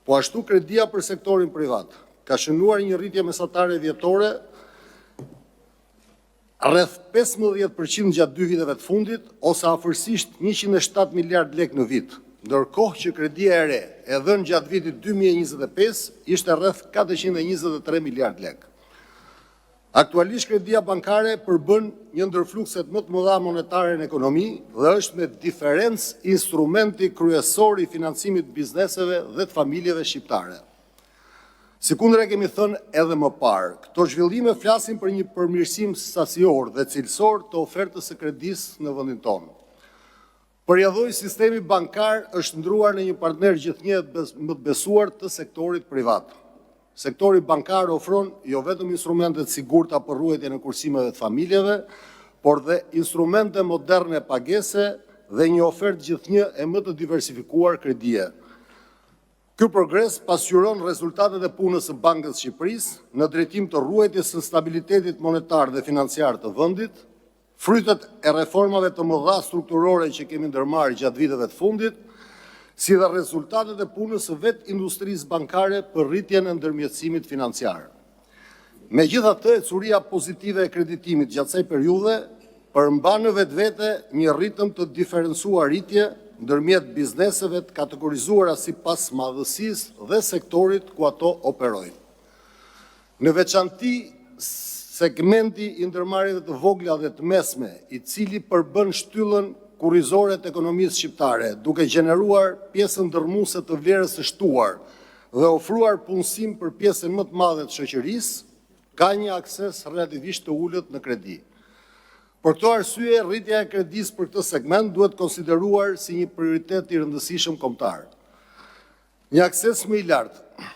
Po ashtu kredia për sektorin privat ka shënuar një rritje mesatare vjetore rreth 15% gjatë 2 viteve të fundit, ose afërsisht 107 miliard lek në vit, ndërkohë që kredia e re e dhënë gjatë vitit 2025 ishte rreth 423 miliard lek. Aktualisht kredia bankare përbën një ndër flukset më të mëdha monetare në ekonomi dhe është me diferencë instrumenti kryesor i financimit të bizneseve dhe të familjeve shqiptare. Si kundër e kemi thënë edhe më parë, këto zhvillime flasin për një përmirësim sasior dhe cilësor të ofertës së kredisë në vendin tonë. Përjadhoj, sistemi bankar është ndruar në një partner gjithnjë më të besuar të sektorit privat. Sektori bankar ofron jo vetëm instrumentet sigurta për ruajtjen e kursimeve të familjeve, por dhe instrumente moderne pagese dhe një ofertë gjithnjë e më të diversifikuar kredie. Ky progres pasqyron rezultatet e punës së Bankës së Shqipërisë në drejtim të ruajtjes së stabilitetit monetar dhe financiar të vendit, frytet e reformave të mëdha strukturore që kemi ndërmarrë gjatë viteve të fundit, si dhe rezultatet e punës së vetë industrisë bankare për rritjen e ndërmjetësimit financiar. Megjithatë, ecuria pozitive e kreditimit gjatë kësaj periudhe përmban në vetvete një ritëm të diferencuar rritje ndërmjet bizneseve të kategorizuara sipas madhësisë dhe sektorit ku ato operojnë. Në veçanti segmenti i ndërmarrjeve të vogla dhe të mesme, i cili përbën shtyllën kurrizore të ekonomisë shqiptare, duke gjeneruar pjesën ndërmuese të vlerës së shtuar dhe ofruar punësim për pjesën më të madhe të shoqërisë, ka një akses relativisht të ulët në kredi. Për këto arsye, rritja e kredisë për këtë segment duhet konsideruar si një prioritet i rëndësishëm kombëtar. Një akses më i lartë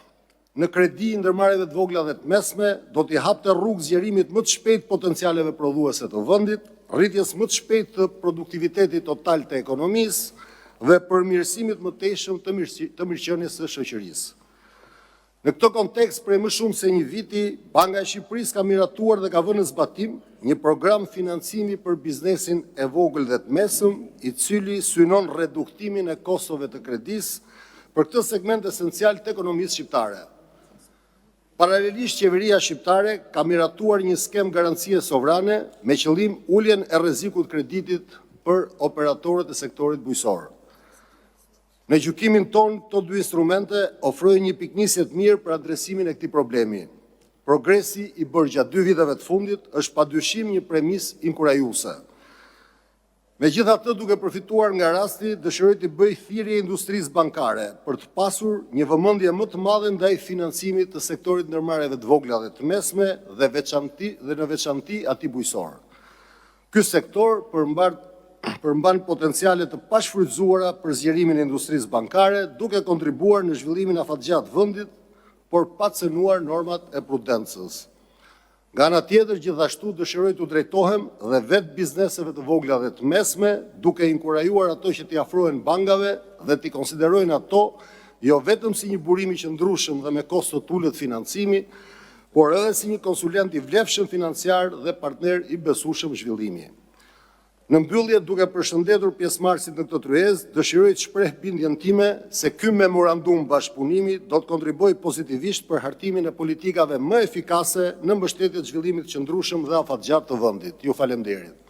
në kredi i ndërmarrjeve të vogla dhe të mesme do t'i hapte rrugë zgjerimit më të shpejt potencialeve prodhuese të vendit, rritjes më të shpejt të produktivitetit total të ekonomisë dhe përmirësimit më tejshëm të mirëqenies së shoqërisë. Në këtë kontekst, prej më shumë se një viti, Banka e Shqipërisë ka miratuar dhe ka vënë në zbatim një program financimi për biznesin e vogël dhe të mesëm, i cili synon reduktimin e kostove të kredisë për këtë segment esencial të ekonomisë shqiptare. Paralelisht, qeveria shqiptare ka miratuar një skem garancie sovrane me qëllim uljen e rrezikut kreditit për operatorët e sektorit bujqësor. Në gjykimin tonë, këto dy instrumente ofrojnë një piknisje të mirë për adresimin e këtij problemi. Progresi i bërë gjatë 2 viteve të fundit është padyshim një premisë inkurajuese. Megjithatë, duke përfituar nga rasti, dëshiroj të bëj thirrje industrisë bankare për të pasur një vëmendje më të madhe ndaj financimit të sektorit ndërmarrjeve të vogla dhe të mesme dhe në veçanti atij bujqësor. Ky sektor përmban potenciale të pashfrytzuara për zgjerimin e industrisë bankare, duke kontribuar në zhvillimin afatgjat vendit, por pa cënuar normat e prudencës. Nga ana tjetër, gjithashtu dëshiroj të drejtohem dhe vetë bizneseve të vogla dhe të mesme, duke inkurajuar ato që t'i afrohen bankave dhe t'i konsiderojnë ato jo vetëm si një burim i qëndrueshëm dhe me kosto të ulët financimi, por edhe si një konsulent i vlefshëm financiar dhe partner i besueshëm zhvillimi. Në mbyllje, duke përshëndetur pjesëmarrësit në këtë tryezë, dëshiroj të shpreh bindjen time se ky memorandum bashkëpunimi do të kontribuojë pozitivisht për hartimin e politikave më efikase në mbështetje të zhvillimit të qëndrueshëm dhe afatgjat të vendit. Ju falenderoj.